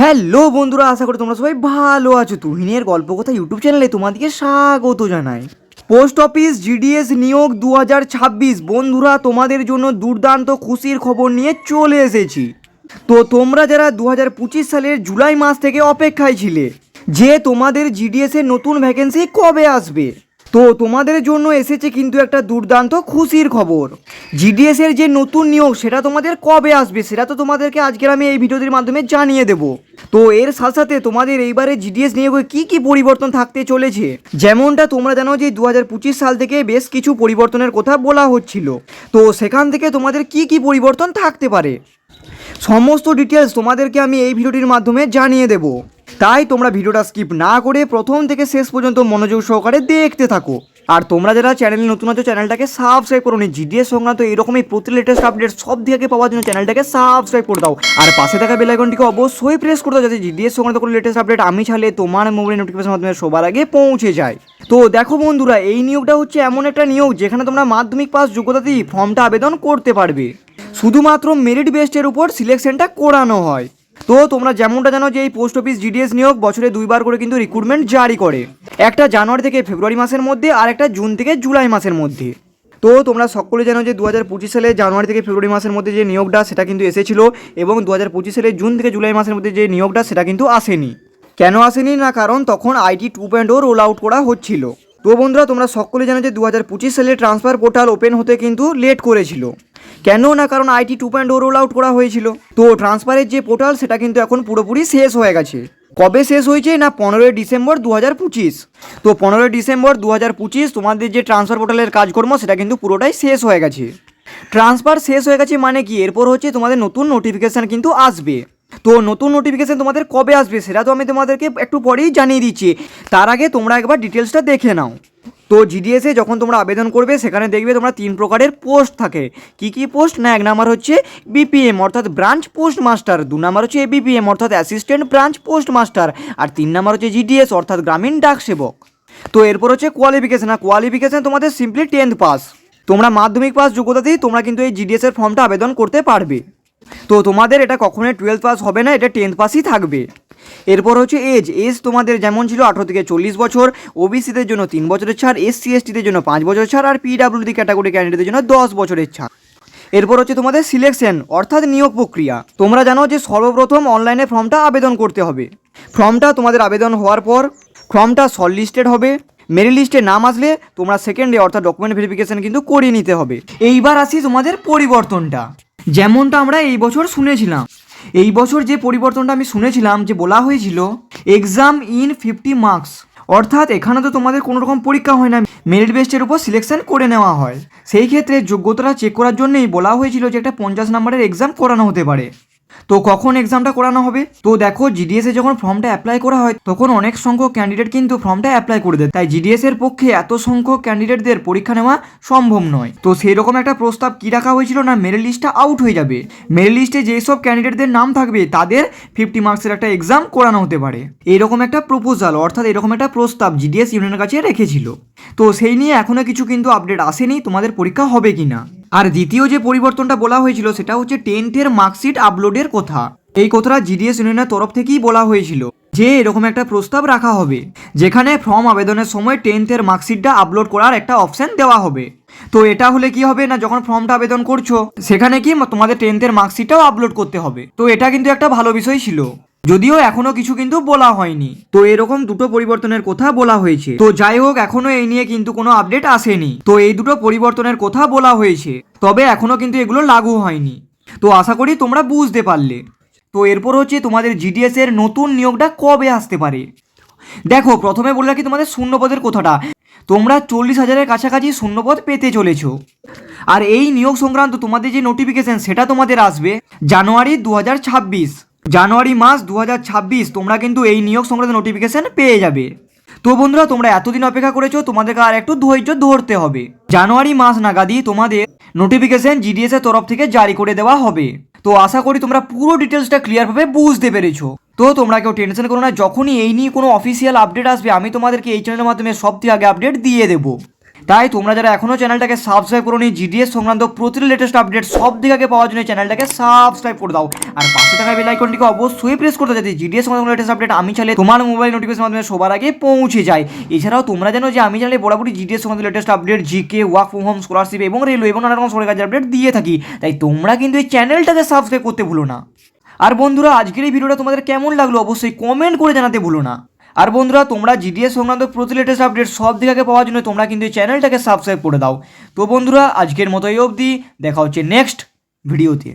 Hello বন্ধুরা, আশা করি তোমরা সবাই ভালো আছো। তুহিনের গল্প কথা ইউটিউব চ্যানেলে তোমাদেরকে স্বাগত জানাই। পোস্ট অফিস জিডিএস নিয়োগ 2026 বন্ধুরা, তোমাদের জন্য দুর্দান্ত খুশির খবর নিয়ে চলে এসেছি। তো তোমরা যারা 2025 সালের জুলাই মাস থেকে অপেক্ষায় ছিলে যে তোমাদের জিডিএস এর নতুন ভ্যাকেন্সি কবে আসবে, তো তোমাদের জন্য এসেছে কিন্তু একটা দুর্দান্ত খুশির খবর। জিডিএস এর যে নতুন নিয়োগ সেটা তোমাদের কবে আসবে সেটা তো তোমাদেরকে আজকের আমি এই ভিডিওটির মাধ্যমে জানিয়ে দেব। তো এর সাথে সাথে তোমাদের এইবারে জিডিএস নিয়োগে কি কি পরিবর্তন থাকতে চলেছে, যেমনটা তোমরা জানো যে 2025 সাল থেকে বেশ কিছু পরিবর্তনের কথা বলা হচ্ছিল, তো সেখান থেকে তোমাদের কি কি পরিবর্তন থাকতে পারে সমস্ত ডিটেলস তোমাদেরকে আমি এই ভিডিওটির মাধ্যমে জানিয়ে দেব। তাই তোমরা ভিডিওটা স্কিপ না করে প্রথম থেকে শেষ পর্যন্ত মনোযোগ সহকারে দেখতে থাকো। আর তোমরা যারা চ্যানেলে নতুন আছো চ্যানেলটাকে সাবস্ক্রাইব করো নি। জিডিএস সংক্রান্ত এরকমই প্রতি লেটেস্ট আপডেট সব থেকে পাওয়ার জন্য চ্যানেলটাকে সাবস্ক্রাইব করে দাও। আর পাশে থাকা বেল আইকনটিকে অবশ্যই প্রেস করে দাও যাতে জিডিএস সংক্রান্ত কোনো লেটেস্ট আপডেট আমি ছাড়লে তোমার মোবাইল নোটিফিকেশন মাধ্যমে সবার আগে পৌঁছে যায়। তো দেখো বন্ধুরা, এই নিয়োগটা হচ্ছে এমন একটা নিয়োগ যেখানে তোমরা মাধ্যমিক পাস যোগ্যতা দিয়ে ফর্মটা আবেদন করতে পারবে। শুধুমাত্র মেরিট বেস্টের উপর সিলেকশনটা করানো হয়। তো তোমরা যেমনটা জানো যে এই পোস্ট অফিস জিডিএস নিয়োগ বছরে দুইবার করে কিন্তু রিক্রুটমেন্ট জারি করে, একটা জানুয়ারি থেকে ফেব্রুয়ারি মাসের মধ্যে আর একটা জুন থেকে জুলাই মাসের মধ্যে। তো তোমরা সকলে জানো যে 2025 সালে জানুয়ারি থেকে ফেব্রুয়ারি মাসের মধ্যে যে নিয়োগটা সেটা কিন্তু এসেছিল, এবং 2025 সালে জুন থেকে জুলাই মাসের মধ্যে যে নিয়োগটা সেটা কিন্তু আসেনি। কেন আসেনি না, কারণ তখন আইটি 2.0 রোল আউট করা হচ্ছিল। তো বন্ধুরা, তোমরা সকলে জানো যে 2025 সালে ট্রান্সফার পোর্টাল ওপেন হতে কিন্তু লেট করেছিল। কেন না, কারণ আইটি 2.0 রোল আউট করা হয়েছিল। তো ট্রান্সফারের যে পোর্টাল সেটা কিন্তু এখন পুরোপুরি শেষ হয়ে গেছে। কবে শেষ হয়েছে না, 15 ডিসেম্বর 2025। তো 15 ডিসেম্বর 2025 তোমাদের যে ট্রান্সফার পোর্টালের কাজকর্ম সেটা কিন্তু পুরোটাই শেষ হয়ে গেছে। ট্রান্সফার শেষ হয়ে গেছে মানে কি, এরপর হচ্ছে তোমাদের নতুন নোটিফিকেশান কিন্তু আসবে। তো নতুন নোটিফিকেশান তোমাদের কবে আসবে সেটা তো আমি তোমাদেরকে একটু পরেই জানিয়ে দিচ্ছি। তার আগে তোমরা একবার ডিটেলসটা দেখে নাও। তো জিডিএসে যখন তোমরা আবেদন করবে সেখানে দেখবে তোমরা 3 প্রকারের পোস্ট থাকে। কি কি পোস্ট না, 1 নাম্বার হচ্ছে বিপিএম অর্থাৎ ব্রাঞ্চ পোস্ট মাস্টার, 2 নাম্বার হচ্ছে এবিপিএম অর্থাৎ অ্যাসিস্ট্যান্ট ব্রাঞ্চ পোস্ট মাস্টার, আর 3 নাম্বার হচ্ছে জিডিএস অর্থাৎ গ্রামীণ ডাক সেবক। তো এরপর হচ্ছে কোয়ালিফিকেশান তোমাদের সিম্পলি 10th পাস। তোমরা মাধ্যমিক পাস যোগ্যতাতেই তোমরা কিন্তু এই জিডিএস এর ফর্মটা আবেদন করতে পারবে। তো তোমাদের এটা কখনোই 12th পাস হবে না, এটা 10th পাসই থাকবে। এরপর হচ্ছে এজ তোমাদের যেমন ছিল 18 থেকে 40 বছর, ওবিসিদের জন্য 3 বছরের ছাড়, এসসি এসটিদের জন্য 5 বছরের ছাড়, আর পিডাব্লিউডি ক্যাটাগরি ক্যান্ডিডেটদের জন্য 10 বছরের ছাড়। এরপর হচ্ছে তোমাদের সিলেকশন অর্থাৎ নিয়োগ প্রক্রিয়া। তোমরা জানো যে সর্বপ্রথম অনলাইনে ফর্মটা আবেদন করতে হবে। ফর্মটা তোমাদের আবেদন হওয়ার পর ফর্মটা শর্ট লিস্টেড হবে। মেরিট লিস্টে নাম আসলে তোমরা সেকেন্ডে অর্থাৎ ডকুমেন্ট ভেরিফিকেশন কিন্তু করিয়ে নিতে হবে। এইবার আসি তোমাদের পরিবর্তনটা, যেমনটা আমরা এই বছর শুনেছিলাম। এই বছর যে পরিবর্তনটা আমি শুনেছিলাম যে বলা হয়েছিল এক্সাম ইন 50 মার্কস, অর্থাৎ এখানে তো তোমাদের কোনো রকম পরীক্ষা হয় না, মেরিট বেস্টের উপর সিলেকশন করে নেওয়া হয়। সেই ক্ষেত্রে যোগ্যতাটা চেক করার জন্যই বলা হয়েছিল যে একটা 50 নম্বরের এক্সাম করানো হতে পারে। তো কখন এক্সামটা করানো হবে, তো দেখো জিডিএস এ যখন ফর্মটা অ্যাপ্লাই করা হয় তখন অনেক সংখ্যক ক্যান্ডিডেট কিন্তু ফর্মটা অ্যাপ্লাই করে দেয়, তাই জিডিএস এর পক্ষে এত সংখ্যক ক্যান্ডিডেটদের পরীক্ষা নেওয়া সম্ভব নয়। তো সেই রকম একটা প্রস্তাব কি রাখা হয়েছিল না, মেরিট লিস্টটা আউট হয়ে যাবে। মেরিট লিস্টে যেসব ক্যান্ডিডেটদের নাম থাকবে তাদের 50 মার্কসের একটা এক্সাম করানো হতে পারে, এরকম একটা প্রপোজাল অর্থাৎ এরকম একটা প্রস্তাব জিডিএস ইউনিয়নের কাছে রেখেছিল। তো সেই নিয়ে এখনো কিছু কিন্তু আপডেট আসেনি তোমাদের পরীক্ষা হবে কিনা। আর দ্বিতীয় যে পরিবর্তনটা বলা হয়েছিল সেটা হচ্ছে 10th মার্কশিট আপলোডের কথা। এই কথাটা জিডিএস ইউনিয়নের তরফ থেকেই বলা হয়েছিল যে এরকম একটা প্রস্তাব রাখা হবে যেখানে ফর্ম আবেদনের সময় 10th মার্কশিটটা আপলোড করার একটা অপশন দেওয়া হবে। তো এটা হলে কি হবে না, যখন ফর্মটা আবেদন করছো সেখানে কি তোমাদের 10th মার্কশিটটাও আপলোড করতে হবে। তো এটা কিন্তু একটা ভালো বিষয় ছিল, যদিও এখনো কিছু কিন্তু বলা হয়নি। তো এরকম দুটো পরিবর্তনের কথা বলা হয়েছে। তো যাই হোক, এখনো এই নিয়ে কিন্তু কোনো আপডেট আসেনি। তো এই দুটো পরিবর্তনের কথা বলা হয়েছে, তবে এখনো কিন্তু এগুলো লাগু হয়নি। তো আশা করি তোমরা বুঝতে পারলে। তো এরপর হচ্ছে তোমাদের জিডিএস এর নতুন নিয়োগটা কবে আসতে পারে। দেখো প্রথমে বলে রাখি তোমাদের শূন্যপদের কথাটা, তোমরা 40,000-এর কাছাকাছি শূন্যপদ পেতে চলেছো। আর এই নিয়োগ সংক্রান্ত তোমাদের যে নোটিফিকেশন সেটা তোমাদের আসবে জানুয়ারি 2026, জানুয়ারি মাস 2026 তোমরা কিন্তু এই নিয়োগ সংক্রান্ত নোটিফিকেশন পেয়ে যাবে। তো বন্ধুরা, তোমরা এতদিন অপেক্ষা করেছো, তোমাদেরকে আর একটু ধৈর্য ধরতে হবে। জানুয়ারি মাস নাগাদই তোমাদের নোটিফিকেশন জিডিএস এর তরফ থেকে জারি করে দেওয়া হবে। তো আশা করি তোমরা পুরো ডিটেলসটা ক্লিয়ারভাবে বুঝতে পেরেছো। তো তোমরা কেউ টেনশন করো না, যখনই এই নিয়ে কোনো অফিসিয়াল আপডেট আসবে আমি তোমাদেরকে এই চ্যানেলের মাধ্যমে সবথেকে আগে আপডেট দিয়ে দেবো। তাই তোমরা যারা এখনও চ্যানেলটাকে সাবস্ক্রাইব করোনি, জিডিএস সংক্রান্ত প্রতিটি লেটেস্ট আপডেট সব দিকে আগে পাওয়ার জন্য চ্যানেলটাকে সাবস্ক্রাইব করে দাও। আর পাশে থাকা বেল আইকনটিকে অবশ্যই প্রেস করতে যাতে জিডিএস সংক্রান্ত লেটেস্ট আপডেট আমি চাইলে তোমার মোবাইল নোটিফিকেশন মাধ্যমে সবার আগে পৌঁছে যায়। এছাড়াও তোমরা জানো যে আমি চ্যানেলে বরাবরই জিডিএস সংক্রান্ত latest update, GK, work from home, scholarship এবং রেলওয়ে এবং নানা রকম সরকারি কাজের আপডেট দিয়ে থাকি। তাই তোমরা কিন্তু এই চ্যানেলটাকে সাবস্ক্রাইব করতে ভুলো না। আর বন্ধুরা, আজকের এই ভিডিওটা তোমাদের কেমন লাগলো অবশ্যই কমেন্ট করে জানাতে ভুলো না। আর বন্ধুরা, তোমরা জিডিএস সংক্রান্ত প্রতি লেটেস্ট আপডেট সব দিকে আগে পাওয়ার জন্য তোমরা কিন্তু এই চ্যানেলটাকে সাবস্ক্রাইব করে দাও। তো বন্ধুরা, আজকের মতো এই অবধি, দেখা হচ্ছে নেক্সট ভিডিওতে।